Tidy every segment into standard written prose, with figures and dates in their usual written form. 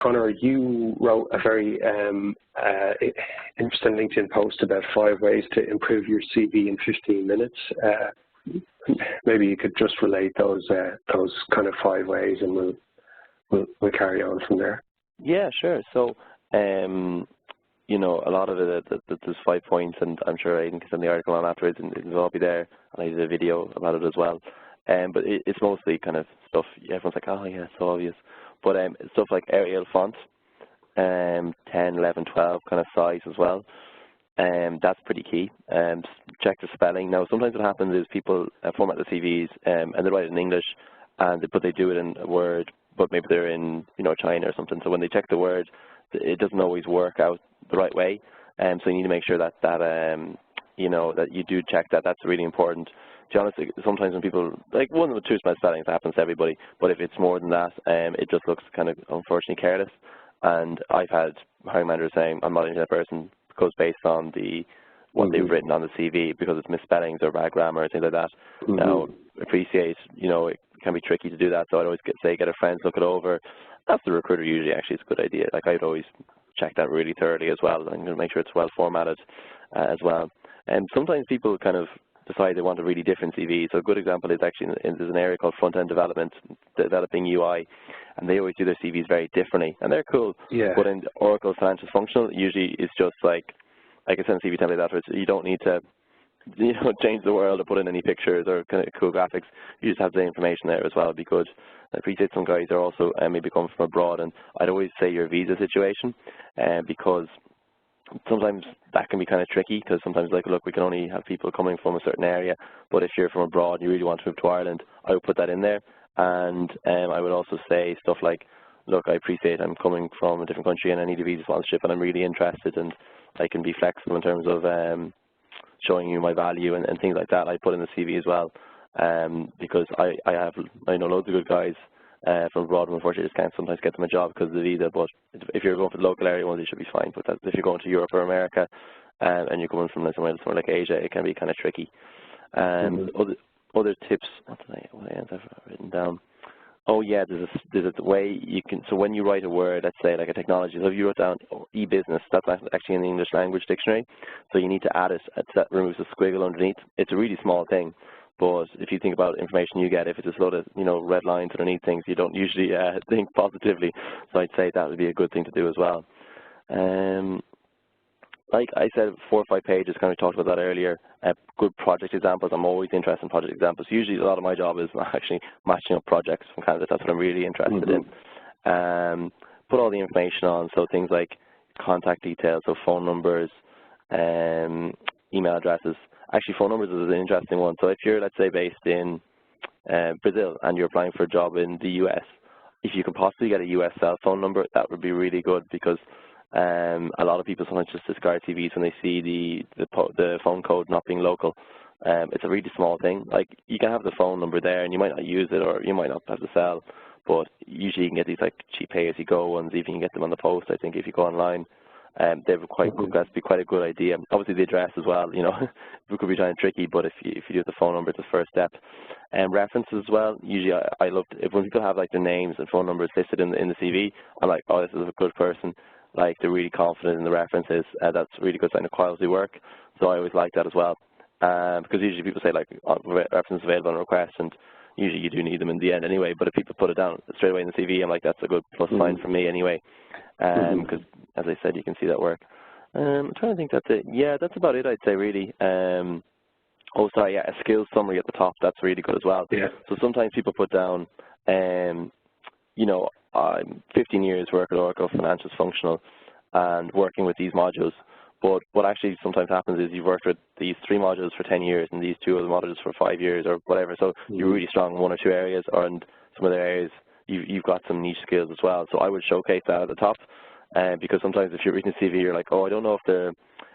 Conor, you wrote a very interesting LinkedIn post about 5 ways to improve your CV in 15 minutes. Maybe you could just relate those kind of 5 ways, and we'll carry on from there. Yeah, sure. So, you know, a lot of it, there's 5 points, and I'm sure Aidan can send the article on afterwards, and it'll all be there, and I did a video about it as well. But it's mostly kind of stuff, everyone's like, oh yeah, it's so obvious. But stuff like Arial font, 10, 11, 12 kind of size as well. That's pretty key. Check the spelling. Now, sometimes what happens is people format the CVs and they write it in English, but they do it in Word, but maybe they're in, you know, China or something. So when they check the Word, it doesn't always work out the right way. So you need to make sure that you know, that you do check that. That's really important. To be honest, sometimes when people, like, 1 or 2 spellings, that happens to everybody, but if it's more than that, it just looks kind of, unfortunately, careless. And I've had hiring managers saying, I'm not into that person because based on what they've written on the CV, because it's misspellings or bad grammar or things like that. Now, appreciate, you know, it can be tricky to do that, so I'd always say get a friend to look it over. That's the recruiter usually, actually, it's a good idea. Like, I'd always check that really thoroughly as well, and make sure it's well formatted as well. And sometimes people kind of decide they want a really different CV. So a good example is actually there's an area called front-end development, developing UI, and they always do their CVs very differently, and they're cool. Yeah. But in Oracle Financial Functional, usually it's just like I can send a CV template afterwards. You don't need to, you know, change the world or put in any pictures or kind of cool graphics. You just have the information there as well. It'd be good. I appreciate some guys are also maybe coming from abroad, and I'd always say your visa situation, because sometimes that can be kind of tricky, because sometimes, like, look, we can only have people coming from a certain area, but if you're from abroad and you really want to move to Ireland, I would put that in there. And I would also say stuff like, look, I appreciate I'm coming from a different country and I need a visa sponsorship and I'm really interested, and I can be flexible in terms of showing you my value and things like that. I put in the CV as well, because I know loads of good guys from abroad, and unfortunately just can't sometimes get them a job because of the visa. But if you're going for the local area ones, you should be fine. But if you're going to Europe or America, and you're going from somewhere like Asia, it can be kind of tricky. Other tips, what else have I written down? Oh yeah, there's a way you can, so when you write a word, let's say like a technology, so if you wrote down e-business, that's actually in the English language dictionary, so you need to add it, that removes a squiggle underneath. It's a really small thing, but if you think about information you get, if it's just a load of, you know, red lines underneath things, you don't usually think positively, so I'd say that would be a good thing to do as well. Like I said, 4 or 5 pages, kind of talked about that earlier. Good project examples. I'm always interested in project examples. Usually a lot of my job is actually matching up projects from candidates. That's what I'm really interested in. Put all the information on, so things like contact details, so phone numbers, email addresses. Actually, phone numbers is an interesting one. So if you're, let's say, based in Brazil and you're applying for a job in the US, if you can possibly get a US cell phone number, that would be really good, because a lot of people sometimes just discard CVs when they see the phone code not being local. It's a really small thing. Like, you can have the phone number there and you might not use it, or you might not have the cell, but usually you can get these like cheap pay-as-you-go ones. If you can get them on the post, I think if you go online, they're quite good. That's be quite a good idea. Obviously the address as well, you know, it could be kind of tricky, but if you do the phone number, it's the first step. And references as well. Usually I love when people have like their names and phone numbers listed in the CV. I'm like, oh, this is a good person. Like, they're really confident in the references. That's a really good sign of quality work. So I always like that as well. Because usually people say, like, references available on request, and usually you do need them in the end anyway. But if people put it down straight away in the CV, I'm like, that's a good plus sign for me anyway. Because, as I said, you can see that work. I'm trying to think that's it. Yeah, that's about it, I'd say, really. Oh, sorry, yeah, a skills summary at the top. That's really good as well. Yeah. So sometimes people put down, you know, 15 years work at Oracle Financials Functional and working with these modules. But what actually sometimes happens is you've worked with these 3 modules for 10 years and these 2 other modules for 5 years or whatever. So you're really strong in 1 or 2 areas, and some other areas you've got some niche skills as well. So I would showcase that at the top, because sometimes if you're reading a CV, you're like, oh, I don't know if they're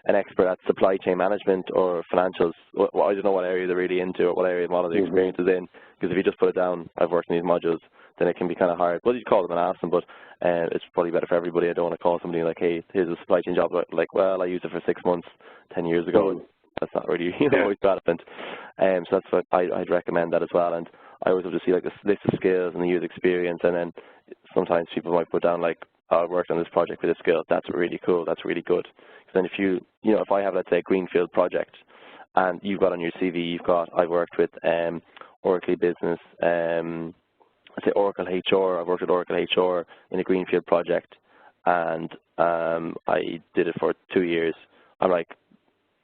an expert at supply chain management or financials. Well, I don't know what area they're really into or what area model the experience is in. Because if you just put it down, I've worked in these modules, then it can be kind of hard. Well, you call them and ask them, but it's probably better for everybody. I don't want to call somebody like, hey, here's a supply chain job. Like, well, I used it for 6 months 10 years ago. And that's not really always relevant. So that's what I'd recommend that as well. And I always have to see like this list of skills and the year's experience, and then sometimes people might put down like oh, I worked on this project with a skill. That's really cool. That's really good. Then if if I have, let's say, a greenfield project, and you've got on your CV, I've worked with Oracle EBS, let's say Oracle HR. I've worked with Oracle HR in a greenfield project, and I did it for 2 years. I'm like,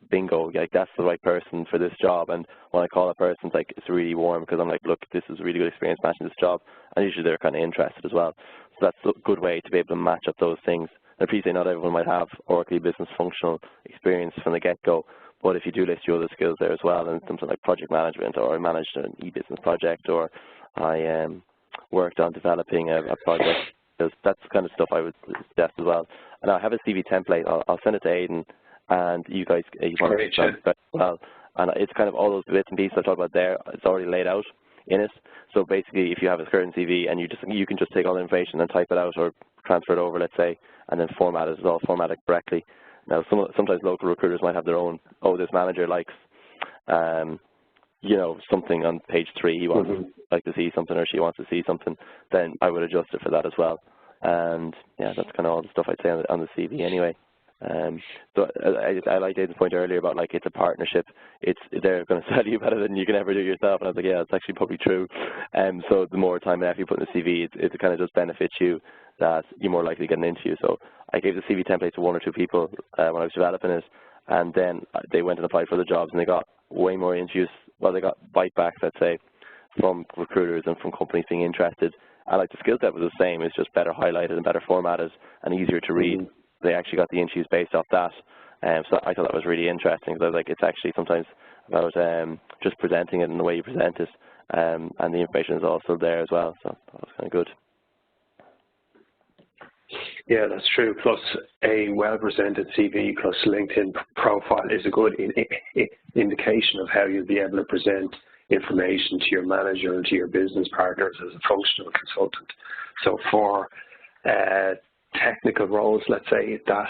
bingo, like that's the right person for this job. And when I call a person, it's really warm because I'm like, look, this is a really good experience matching this job, and usually they're kind of interested as well. So that's a good way to be able to match up those things. I appreciate not everyone might have Oracle business functional experience from the get-go, but if you do list your other skills there as well, and something like project management, or I managed an e-business project, or I worked on developing a project, that's the kind of stuff I would suggest as well. And I have a CV template. I'll send it to Aidan, and you guys, you want to as well. And it's kind of all those bits and pieces I talked about there. It's already laid out in it. So basically, if you have a current CV and you can just take all the information and type it out or transfer it over, let's say, and then format it. It's all formatted correctly. Now, sometimes local recruiters might have their own. Oh, this manager likes, something on page 3. He wants like to see something, or she wants to see something. Then I would adjust it for that as well. And yeah, that's kind of all the stuff I'd say on the CV anyway. So I liked Aidan's point earlier about it's a partnership. They're going to sell you better than you can ever do yourself, and I was like, yeah, it's actually probably true. So the more time and effort you put in the CV, it kind of just benefits you, that you're more likely to get an interview. So I gave the CV template to 1 or 2 people when I was developing it, and then they went and applied for the jobs, and they got way more interviews. Well, they got bite backs, let's say, from recruiters and from companies being interested. And the skill set was the same. It's just better highlighted and better formatted and easier to read. They actually got the interviews based off that. So I thought that was really interesting, because it's actually sometimes about just presenting it in the way you present it, and the information is also there as well. So that was kind of good. Yeah, that's true. Plus, a well-presented CV plus LinkedIn profile is a good indication of how you'll be able to present information to your manager and to your business partners as a functional consultant. So for technical roles, let's say, that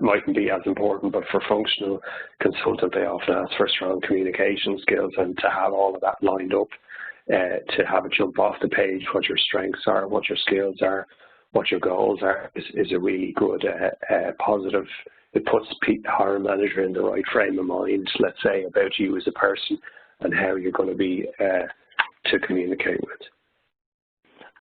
mightn't be as important, but for functional consultant, they often ask for strong communication skills, and to have all of that lined up, to have it jump off the page, what your strengths are, what your skills are, what your goals are, is a really good positive. It puts the hiring manager in the right frame of mind, let's say, about you as a person and how you're going to be to communicate with.